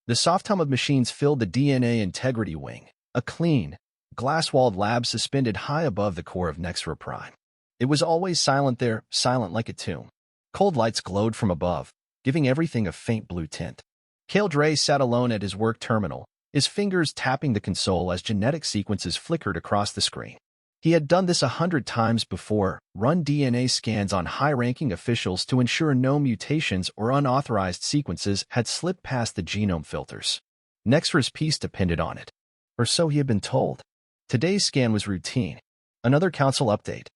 The soft hum of machines filled the DNA integrity wing, a clean, glass-walled lab suspended high above the core of Nexra Prime. It was always silent there, silent like a tomb. Cold lights glowed from above, giving everything a faint blue tint. Kale Dre sat alone at his work terminal, his fingers tapping the console as genetic sequences flickered across the screen. He had done this 100 times before, run DNA scans on high-ranking officials to ensure no mutations or unauthorized sequences had slipped past the genome filters. Nexra's peace depended on it. Or so he had been told. Today's scan was routine. Another council update.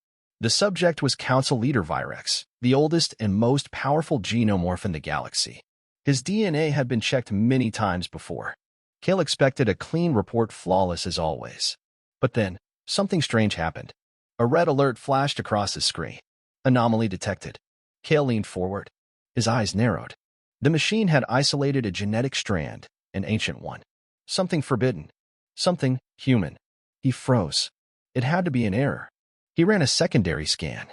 The subject was Council Leader Virex, the oldest and most powerful genomorph in the galaxy. His DNA had been checked many times before. Kale expected a clean report, flawless as always. But then, something strange happened. A red alert flashed across his screen. Anomaly detected. Kale leaned forward. His eyes narrowed. The machine had isolated a genetic strand, an ancient one. Something forbidden. Something human. He froze. It had to be an error. He ran a secondary scan.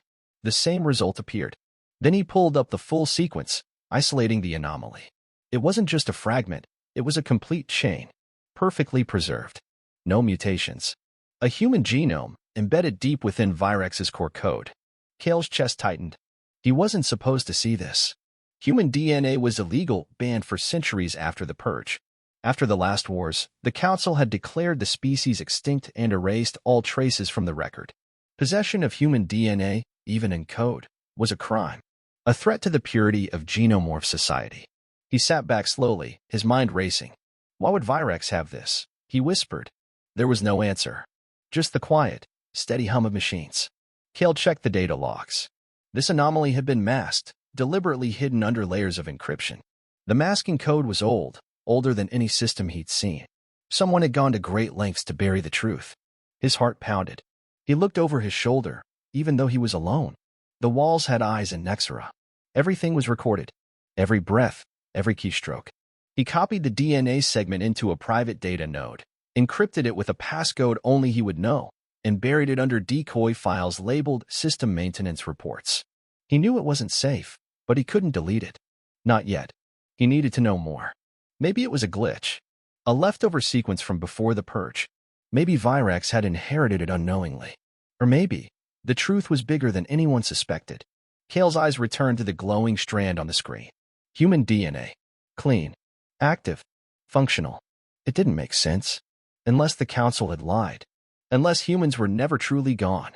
The same result appeared. Then he pulled up the full sequence, isolating the anomaly. It wasn't just a fragment, it was a complete chain, perfectly preserved. No mutations. A human genome, embedded deep within Virex's core code. Kale's chest tightened. He wasn't supposed to see this. Human DNA was illegal, banned for centuries after the Purge. After the last wars, the Council had declared the species extinct and erased all traces from the record. Possession of human DNA, even in code, was a crime. A threat to the purity of genomorph society. He sat back slowly, his mind racing. Why would Virex have this? He whispered. There was no answer. Just the quiet, steady hum of machines. Kale checked the data logs. This anomaly had been masked, deliberately hidden under layers of encryption. The masking code was old, older than any system he'd seen. Someone had gone to great lengths to bury the truth. His heart pounded. He looked over his shoulder, even though he was alone. The walls had eyes in Nexra. Everything was recorded. Every breath, every keystroke. He copied the DNA segment into a private data node, encrypted it with a passcode only he would know, and buried it under decoy files labeled System Maintenance Reports. He knew it wasn't safe, but he couldn't delete it. Not yet. He needed to know more. Maybe it was a glitch. A leftover sequence from before the Purge. Maybe Virex had inherited it unknowingly. Or maybe the truth was bigger than anyone suspected. Kale's eyes returned to the glowing strand on the screen. Human DNA. Clean. Active. Functional. It didn't make sense. Unless the Council had lied. Unless humans were never truly gone.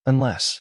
Unless...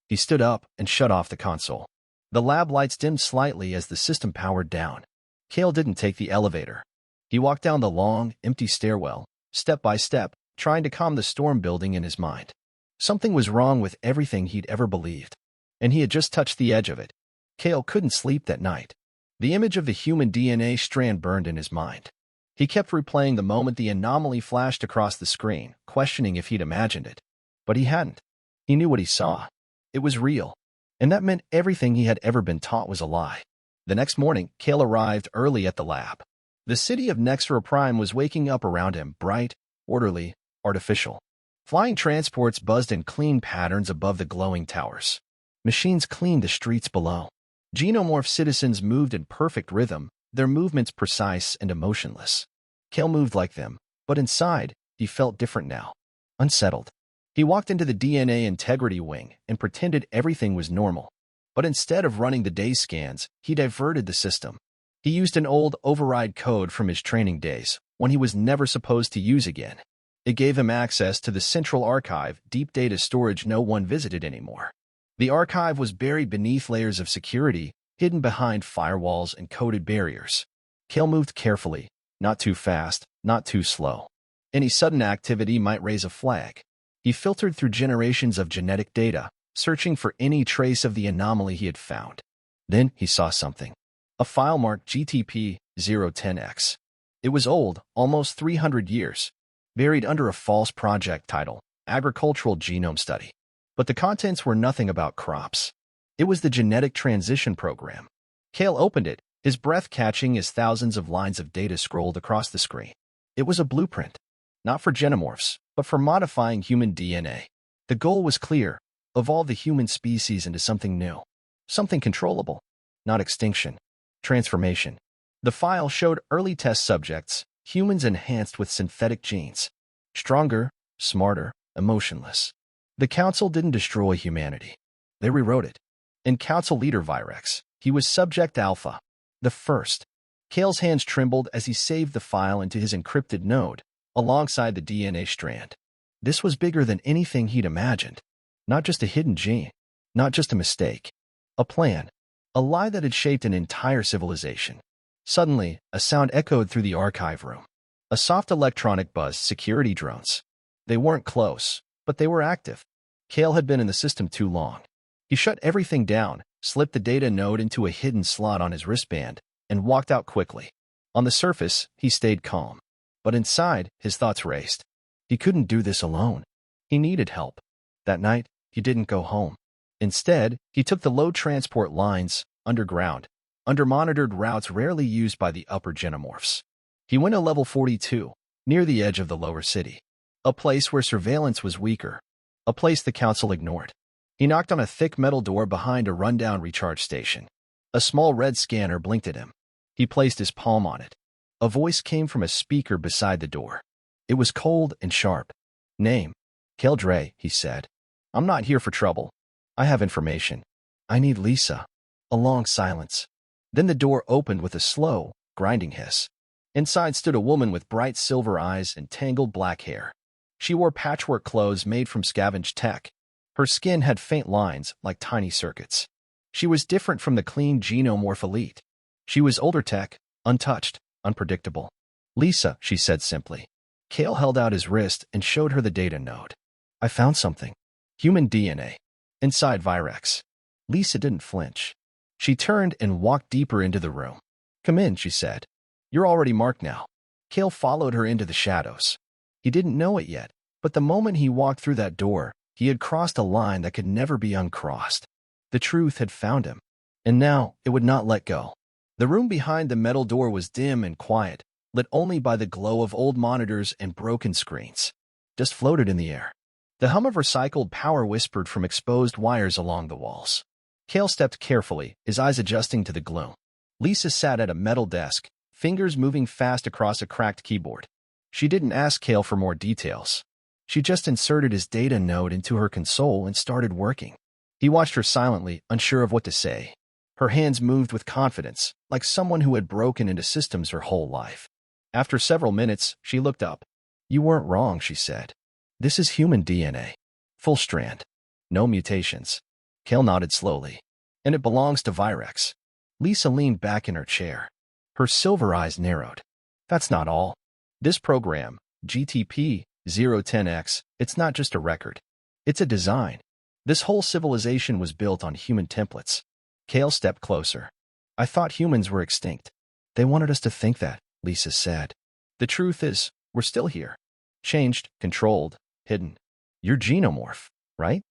He stood up and shut off the console. The lab lights dimmed slightly as the system powered down. Kale didn't take the elevator. He walked down the long, empty stairwell, step by step, trying to calm the storm building in his mind. Something was wrong with everything he'd ever believed, and he had just touched the edge of it. Kale couldn't sleep that night. The image of the human DNA strand burned in his mind. He kept replaying the moment the anomaly flashed across the screen, questioning if he'd imagined it. But he hadn't. He knew what he saw. It was real, and that meant everything he had ever been taught was a lie. The next morning, Kale arrived early at the lab. The city of Nexra Prime was waking up around him, bright, orderly, artificial. Flying transports buzzed in clean patterns above the glowing towers. Machines cleaned the streets below. Genomorph citizens moved in perfect rhythm, their movements precise and emotionless. Kale moved like them, but inside, he felt different now. Unsettled. He walked into the DNA integrity wing and pretended everything was normal. But instead of running the day scans, he diverted the system. He used an old override code from his training days, one he was never supposed to use again. It gave him access to the central archive, deep data storage no one visited anymore. The archive was buried beneath layers of security, hidden behind firewalls and coded barriers. Kale moved carefully, not too fast, not too slow. Any sudden activity might raise a flag. He filtered through generations of genetic data, searching for any trace of the anomaly he had found. Then he saw something. A file marked GTP-010X. It was old, almost 300 years, buried under a false project title, Agricultural Genome Study. But the contents were nothing about crops. It was the Genetic Transition Program. Kale opened it, his breath catching as thousands of lines of data scrolled across the screen. It was a blueprint, not for genomorphs, but for modifying human DNA. The goal was clear: evolve the human species into something new, something controllable, not extinction, transformation. The file showed early test subjects, humans enhanced with synthetic genes. Stronger, smarter, emotionless. The Council didn't destroy humanity. They rewrote it. In Council Leader Virex, he was Subject Alpha, the first. Kale's hands trembled as he saved the file into his encrypted node, alongside the DNA strand. This was bigger than anything he'd imagined. Not just a hidden gene. Not just a mistake. A plan. A lie that had shaped an entire civilization. Suddenly, a sound echoed through the archive room. A soft electronic buzz. Security drones. They weren't close, but they were active. Kale had been in the system too long. He shut everything down, slipped the data node into a hidden slot on his wristband, and walked out quickly. On the surface, he stayed calm. But inside, his thoughts raced. He couldn't do this alone. He needed help. That night, he didn't go home. Instead, he took the low transport lines, underground, under-monitored routes rarely used by the upper xenomorphs. He went to level 42, near the edge of the lower city. A place where surveillance was weaker. A place the Council ignored. He knocked on a thick metal door behind a rundown recharge station. A small red scanner blinked at him. He placed his palm on it. A voice came from a speaker beside the door. It was cold and sharp. Name. Kale Dre, he said. I'm not here for trouble. I have information. I need Lisa. A long silence. Then the door opened with a slow, grinding hiss. Inside stood a woman with bright silver eyes and tangled black hair. She wore patchwork clothes made from scavenged tech. Her skin had faint lines like tiny circuits. She was different from the clean xenomorph elite. She was older tech, untouched, unpredictable. Lisa, she said simply. Kale held out his wrist and showed her the data node. I found something. Human DNA. Inside Virex. Lisa didn't flinch. She turned and walked deeper into the room. Come in, she said. You're already marked now. Kale followed her into the shadows. He didn't know it yet, but the moment he walked through that door, he had crossed a line that could never be uncrossed. The truth had found him, and now it would not let go. The room behind the metal door was dim and quiet, lit only by the glow of old monitors and broken screens. Just floated in the air. The hum of recycled power whispered from exposed wires along the walls. Kale stepped carefully, his eyes adjusting to the gloom. Lisa sat at a metal desk, fingers moving fast across a cracked keyboard. She didn't ask Kale for more details. She just inserted his data node into her console and started working. He watched her silently, unsure of what to say. Her hands moved with confidence, like someone who had broken into systems her whole life. After several minutes, she looked up. You weren't wrong, she said. This is human DNA. Full strand. No mutations. Kale nodded slowly. And it belongs to Virex. Lisa leaned back in her chair. Her silver eyes narrowed. That's not all. This program, GTP-010X, it's not just a record. It's a design. This whole civilization was built on human templates. Kale stepped closer. I thought humans were extinct. They wanted us to think that, Lisa said. The truth is, we're still here. Changed, controlled, hidden. You're xenomorph, right?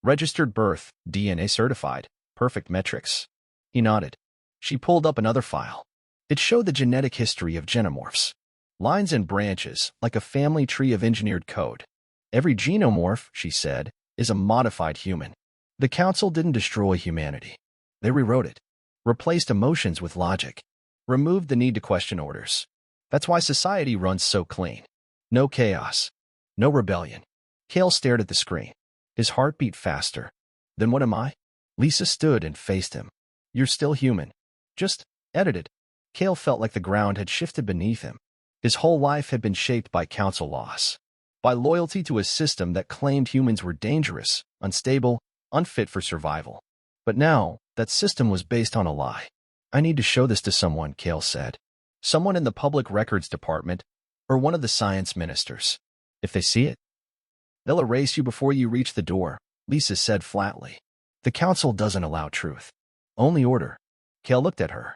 Registered birth, DNA certified, perfect metrics. He nodded. She pulled up another file. It showed the genetic history of xenomorphs. Lines and branches, like a family tree of engineered code. Every xenomorph, she said, is a modified human. The Council didn't destroy humanity. They rewrote it. Replaced emotions with logic. Removed the need to question orders. That's why society runs so clean. No chaos. No rebellion. Kale stared at the screen. His heart beat faster. Then what am I? Lisa stood and faced him. You're still human. Just edited. Kale felt like the ground had shifted beneath him. His whole life had been shaped by Council laws. By loyalty to a system that claimed humans were dangerous, unstable, unfit for survival. But now, that system was based on a lie. I need to show this to someone, Kale said. Someone in the Public Records Department, or one of the science ministers. If they see it, they'll erase you before you reach the door, Lisa said flatly. The Council doesn't allow truth. Only order. Kale looked at her.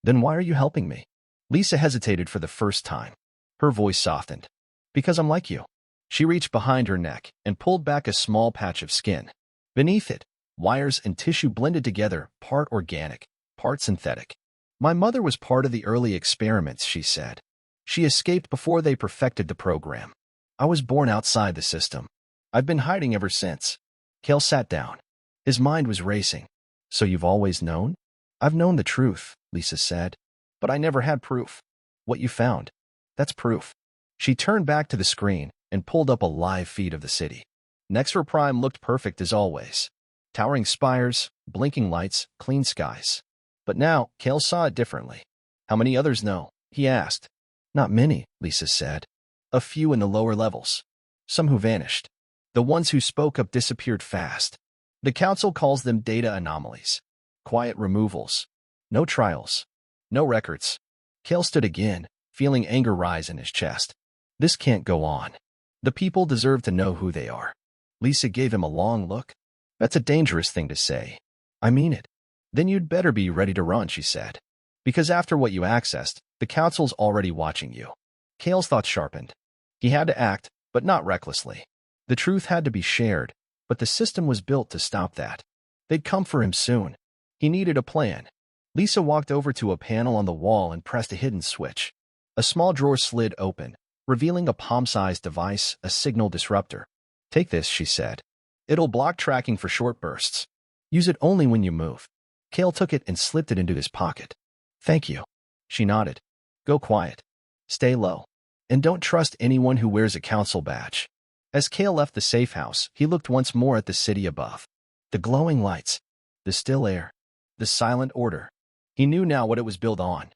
Then why are you helping me? Lisa hesitated for the first time. Her voice softened. Because I'm like you. She reached behind her neck and pulled back a small patch of skin. Beneath it, wires and tissue blended together, part organic, part synthetic. My mother was part of the early experiments, she said. She escaped before they perfected the program. I was born outside the system. I've been hiding ever since. Kale sat down. His mind was racing. So you've always known? I've known the truth, Lisa said. But I never had proof. What you found, that's proof. She turned back to the screen and pulled up a live feed of the city. Nexra Prime looked perfect as always. Towering spires, blinking lights, clean skies. But now, Kale saw it differently. How many others know? He asked. Not many, Lisa said. A few in the lower levels. Some who vanished. The ones who spoke up disappeared fast. The council calls them data anomalies. Quiet removals. No trials. No records. Kale stood again, feeling anger rise in his chest. This can't go on. The people deserve to know who they are. Lisa gave him a long look. That's a dangerous thing to say. I mean it. Then you'd better be ready to run, she said. Because after what you accessed, the council's already watching you. Kale's thoughts sharpened. He had to act, but not recklessly. The truth had to be shared, but the system was built to stop that. They'd come for him soon. He needed a plan. Lisa walked over to a panel on the wall and pressed a hidden switch. A small drawer slid open, revealing a palm-sized device, a signal disruptor. Take this, she said. It'll block tracking for short bursts. Use it only when you move. Kale took it and slipped it into his pocket. Thank you. She nodded. Go quiet. Stay low. And don't trust anyone who wears a council badge. As Kale left the safe house, he looked once more at the city above. The glowing lights. The still air. The silent order. He knew now what it was built on.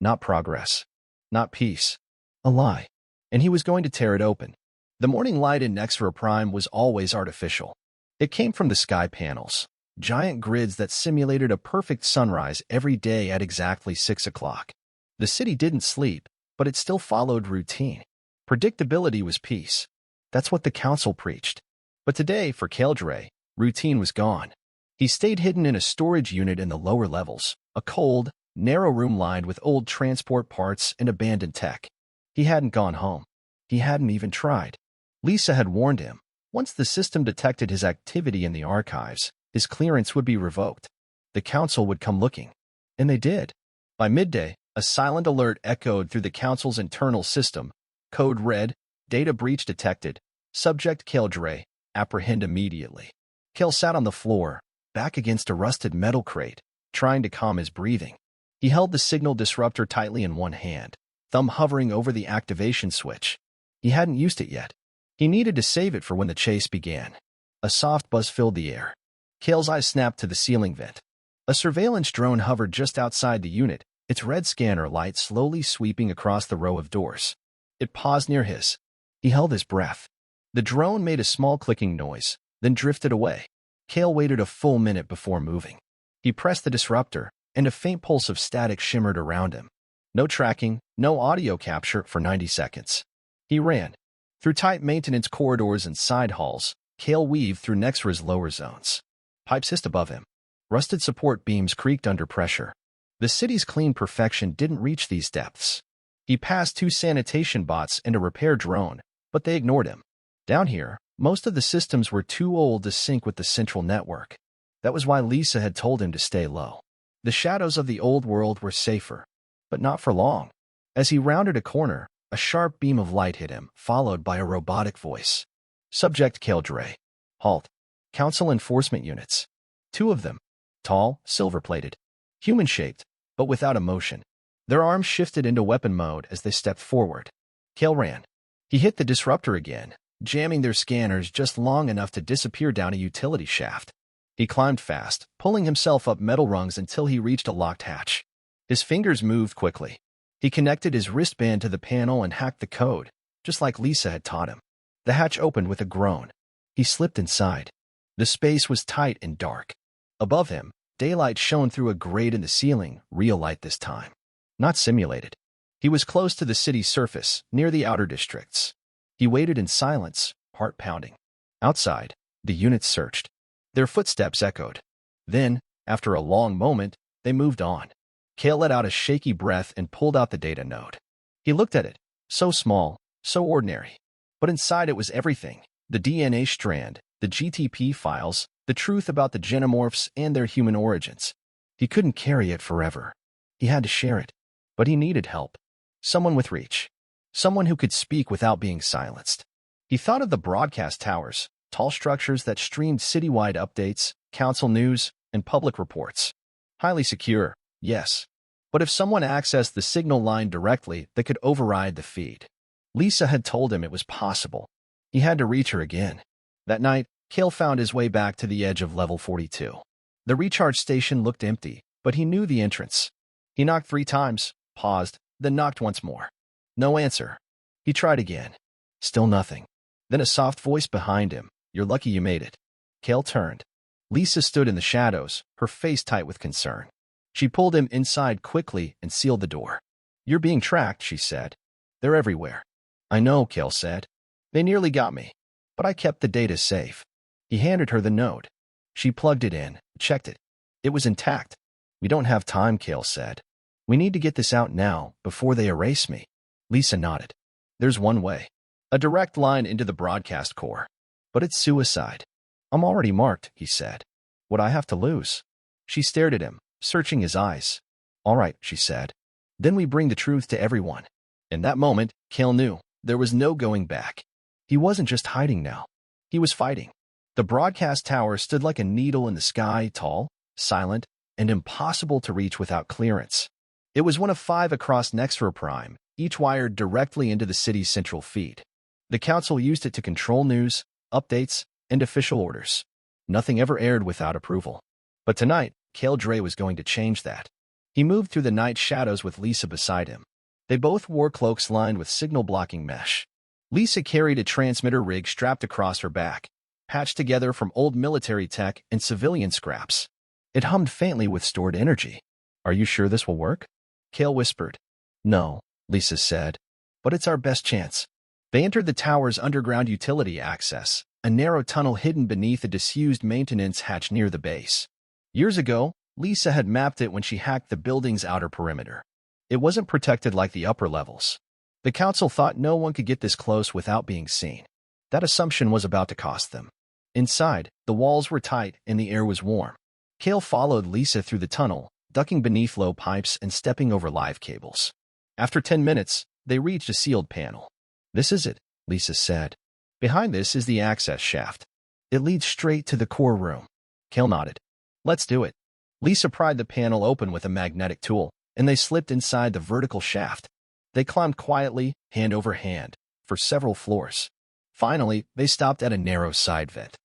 Not progress. Not peace. A lie. And he was going to tear it open. The morning light in Nexra Prime was always artificial. It came from the sky panels, giant grids that simulated a perfect sunrise every day at exactly 6 o'clock. The city didn't sleep, but it still followed routine. Predictability was peace. That's what the council preached. But today, for Kaldre, routine was gone. He stayed hidden in a storage unit in the lower levels, a cold, narrow room lined with old transport parts and abandoned tech. He hadn't gone home. He hadn't even tried. Lisa had warned him. Once the system detected his activity in the archives, his clearance would be revoked. The council would come looking. And they did. By midday, a silent alert echoed through the council's internal system. Code red, data breach detected. Subject Kaldre, apprehend immediately. Kale sat on the floor, back against a rusted metal crate, trying to calm his breathing. He held the signal disruptor tightly in one hand, thumb hovering over the activation switch. He hadn't used it yet. He needed to save it for when the chase began. A soft buzz filled the air. Kale's eyes snapped to the ceiling vent. A surveillance drone hovered just outside the unit, its red scanner light slowly sweeping across the row of doors. It paused near his. He held his breath. The drone made a small clicking noise, then drifted away. Kale waited a full minute before moving. He pressed the disruptor, and a faint pulse of static shimmered around him. No tracking, no audio capture for 90 seconds. He ran. Through tight maintenance corridors and side halls, Kale weaved through Nexra's lower zones. Pipes hissed above him. Rusted support beams creaked under pressure. The city's clean perfection didn't reach these depths. He passed 2 sanitation bots and a repair drone, but they ignored him. Down here, most of the systems were too old to sync with the central network. That was why Lisa had told him to stay low. The shadows of the old world were safer, but not for long. As he rounded a corner, a sharp beam of light hit him, followed by a robotic voice. Subject Kaldre. Halt. Council enforcement units. 2 of them. Tall, silver-plated. Human-shaped, but without emotion. Their arms shifted into weapon mode as they stepped forward. Kale ran. He hit the disruptor again, jamming their scanners just long enough to disappear down a utility shaft. He climbed fast, pulling himself up metal rungs until he reached a locked hatch. His fingers moved quickly. He connected his wristband to the panel and hacked the code, just like Lisa had taught him. The hatch opened with a groan. He slipped inside. The space was tight and dark. Above him, daylight shone through a grate in the ceiling, real light this time. Not simulated. He was close to the city's surface, near the outer districts. He waited in silence, heart pounding. Outside, the units searched. Their footsteps echoed. Then, after a long moment, they moved on. Kale let out a shaky breath and pulled out the data node. He looked at it. So small, so ordinary. But inside it was everything. The DNA strand, the GTP files, the truth about the genomorphs and their human origins. He couldn't carry it forever. He had to share it. But he needed help. Someone with reach. Someone who could speak without being silenced. He thought of the broadcast towers, tall structures that streamed citywide updates, council news, and public reports. Highly secure, yes. But if someone accessed the signal line directly, they could override the feed. Lisa had told him it was possible. He had to reach her again. That night, Cale found his way back to the edge of level 42. The recharge station looked empty, but he knew the entrance. He knocked 3 times, paused, then knocked once more. No answer. He tried again. Still nothing. Then a soft voice behind him. "You're lucky you made it." Cale turned. Lisa stood in the shadows, her face tight with concern. She pulled him inside quickly and sealed the door. "You're being tracked," she said. "They're everywhere." "I know," Cale said. "They nearly got me. But I kept the data safe." He handed her the node. She plugged it in, checked it. It was intact. "We don't have time," Cale said. "We need to get this out now, before they erase me." Lisa nodded. "There's one way. A direct line into the broadcast core. But it's suicide." "I'm already marked," he said. "What I have to lose?" She stared at him, searching his eyes. "All right," she said. "Then we bring the truth to everyone." In that moment, Cale knew there was no going back. He wasn't just hiding now. He was fighting. The broadcast tower stood like a needle in the sky, tall, silent, and impossible to reach without clearance. It was one of 5 across Nexra Prime, each wired directly into the city's central feed. The council used it to control news, updates, and official orders. Nothing ever aired without approval. But tonight, Cale Dre was going to change that. He moved through the night shadows with Lisa beside him. They both wore cloaks lined with signal-blocking mesh. Lisa carried a transmitter rig strapped across her back, patched together from old military tech and civilian scraps. It hummed faintly with stored energy. "Are you sure this will work?" Cale whispered. "No," Lisa said. "But it's our best chance." They entered the tower's underground utility access, a narrow tunnel hidden beneath a disused maintenance hatch near the base. Years ago, Lisa had mapped it when she hacked the building's outer perimeter. It wasn't protected like the upper levels. The council thought no one could get this close without being seen. That assumption was about to cost them. Inside, the walls were tight and the air was warm. Cale followed Lisa through the tunnel, ducking beneath low pipes and stepping over live cables. After 10 minutes, they reached a sealed panel. "This is it," Lisa said. "Behind this is the access shaft. It leads straight to the core room." Cale nodded. "Let's do it." Lisa pried the panel open with a magnetic tool, and they slipped inside the vertical shaft. They climbed quietly, hand over hand, for several floors. Finally, they stopped at a narrow side vent.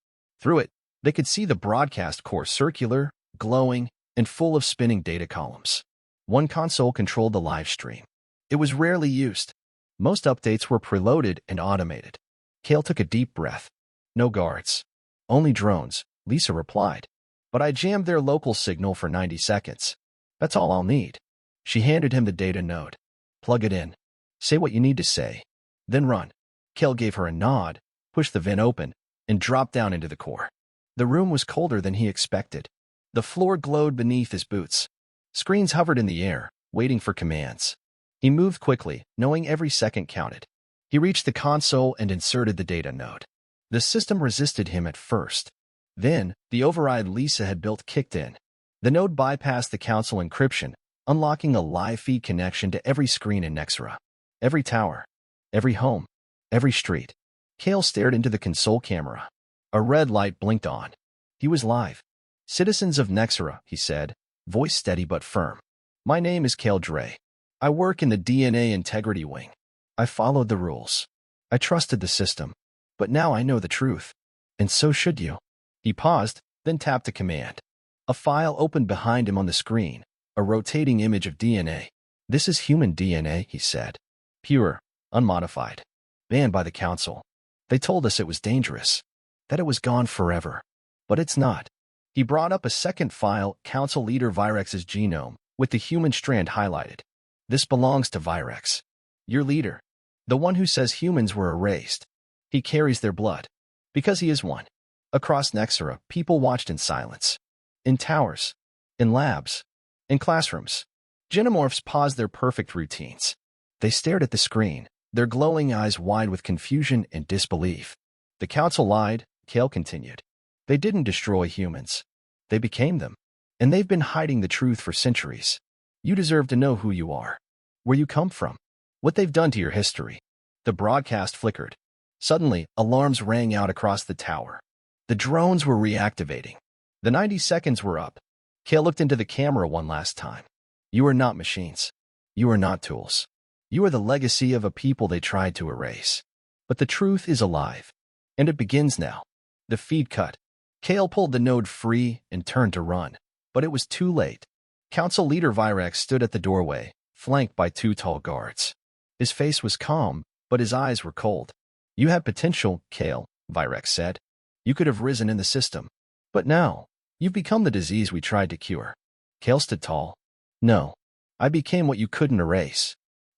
Through it, they could see the broadcast core circular, glowing, and full of spinning data columns. One console controlled the live stream. It was rarely used. Most updates were preloaded and automated. Cale took a deep breath. "No guards. Only drones," Lisa replied. "But I jammed their local signal for 90 seconds. That's all I'll need." She handed him the data node. "Plug it in. Say what you need to say. Then run." Cale gave her a nod, pushed the vent open, and dropped down into the core. The room was colder than he expected. The floor glowed beneath his boots. Screens hovered in the air, waiting for commands. He moved quickly, knowing every second counted. He reached the console and inserted the data node. The system resisted him at first. Then, the override Lisa had built kicked in. The node bypassed the council encryption, unlocking a live feed connection to every screen in Nexra. Every tower, every home, every street. Cale stared into the console camera. A red light blinked on. He was live. "Citizens of Nexra," he said, voice steady but firm. "My name is Cale Dre. I work in the DNA Integrity Wing. I followed the rules. I trusted the system. But now I know the truth. And so should you." He paused, then tapped a command. A file opened behind him on the screen, a rotating image of DNA. "This is human DNA," he said. "Pure, unmodified. Banned by the council. They told us it was dangerous, that it was gone forever. But it's not." He brought up a second file, Council Leader Virex's genome, with the human strand highlighted. "This belongs to Virex. Your leader. The one who says humans were erased. He carries their blood. Because he is one." Across Nexra, people watched in silence. In towers. In labs. In classrooms. Genomorphs paused their perfect routines. They stared at the screen, their glowing eyes wide with confusion and disbelief. "The council lied," Cale continued. "They didn't destroy humans. They became them. And they've been hiding the truth for centuries. You deserve to know who you are, where you come from, what they've done to your history." The broadcast flickered. Suddenly, alarms rang out across the tower. The drones were reactivating. The 90 seconds were up. Cale looked into the camera one last time. You are not machines. You are not tools. You are the legacy of a people they tried to erase. But the truth is alive. And it begins now. The feed cut. Kale pulled the node free and turned to run. But it was too late. Council leader Virex stood at the doorway, flanked by two tall guards. His face was calm, but his eyes were cold. You had potential, Kale, Virex said. You could have risen in the system. But now, you've become the disease we tried to cure. Kale stood tall. No. I became what you couldn't erase.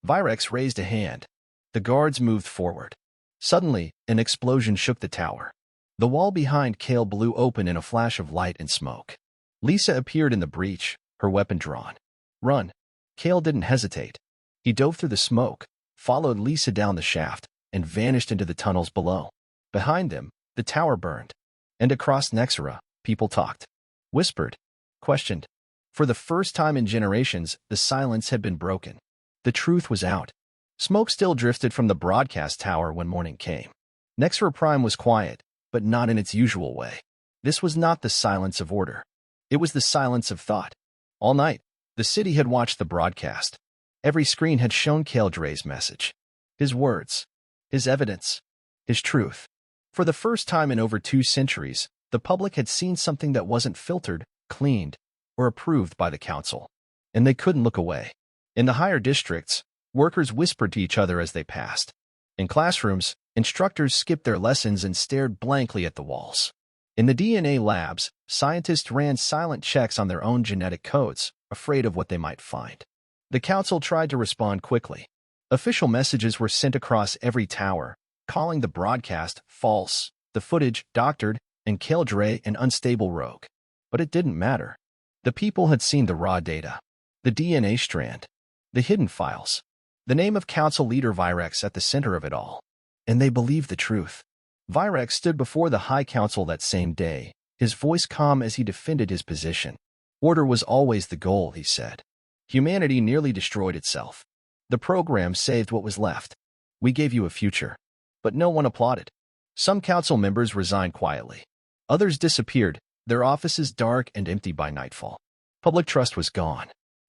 Virex raised a hand. The guards moved forward. Suddenly, an explosion shook the tower. The wall behind Kale blew open in a flash of light and smoke. Lisa appeared in the breach, her weapon drawn. Run. Kale didn't hesitate. He dove through the smoke, followed Lisa down the shaft, and vanished into the tunnels below. Behind them, the tower burned. And across Nexera, people talked. Whispered. Questioned. For the first time in generations, the silence had been broken. The truth was out. Smoke still drifted from the broadcast tower when morning came. Nexera Prime was quiet, but not in its usual way. This was not the silence of order. It was the silence of thought. All night, the city had watched the broadcast. Every screen had shown Kaldre's message. His words. His evidence. His truth. For the first time in over 2 centuries, the public had seen something that wasn't filtered, cleaned, or approved by the council. And they couldn't look away. In the higher districts, workers whispered to each other as they passed. In classrooms, instructors skipped their lessons and stared blankly at the walls. In the DNA labs, scientists ran silent checks on their own genetic codes, afraid of what they might find. The council tried to respond quickly. Official messages were sent across every tower, calling the broadcast false, the footage doctored, and Kaldre an unstable rogue. But it didn't matter. The people had seen the raw data, the DNA strand, the hidden files, the name of council leader Virex at the center of it all. And they believed the truth. Virex stood before the High Council that same day, his voice calm as he defended his position. Order was always the goal, he said. Humanity nearly destroyed itself. The program saved what was left. We gave you a future. But no one applauded. Some council members resigned quietly. Others disappeared, their offices dark and empty by nightfall. Public trust was gone.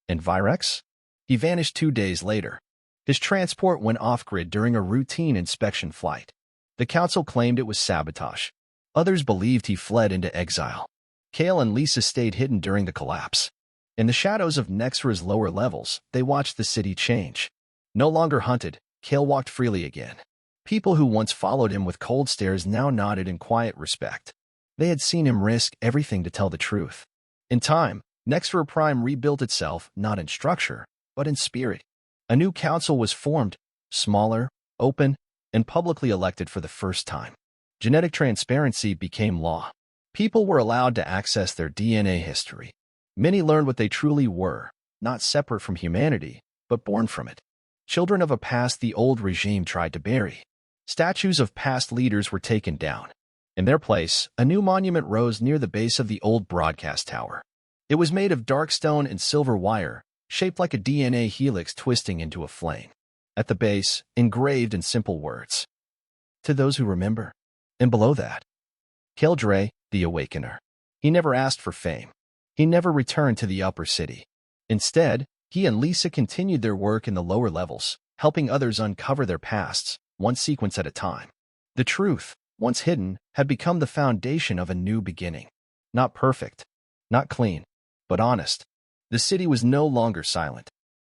And Virex? He vanished 2 days later. His transport went off-grid during a routine inspection flight. The council claimed it was sabotage. Others believed he fled into exile. Kale and Lisa stayed hidden during the collapse. In the shadows of Nexera's lower levels, they watched the city change. No longer hunted, Kale walked freely again. People who once followed him with cold stares now nodded in quiet respect. They had seen him risk everything to tell the truth. In time, Nexera Prime rebuilt itself not in structure, but in spirit. A new council was formed, smaller, open, and publicly elected for the first time. Genetic transparency became law. People were allowed to access their DNA history. Many learned what they truly were, not separate from humanity, but born from it. Children of a past the old regime tried to bury. Statues of past leaders were taken down. In their place, a new monument rose near the base of the old broadcast tower. It was made of dark stone and silver wire, shaped like a DNA helix twisting into a flame. At the base, engraved in simple words. To those who remember. And below that, Kaldre, the Awakener. He never asked for fame. He never returned to the upper city. Instead, he and Lisa continued their work in the lower levels, helping others uncover their pasts, one sequence at a time. The truth, once hidden, had become the foundation of a new beginning. Not perfect, not clean, but honest. The city was no longer silent.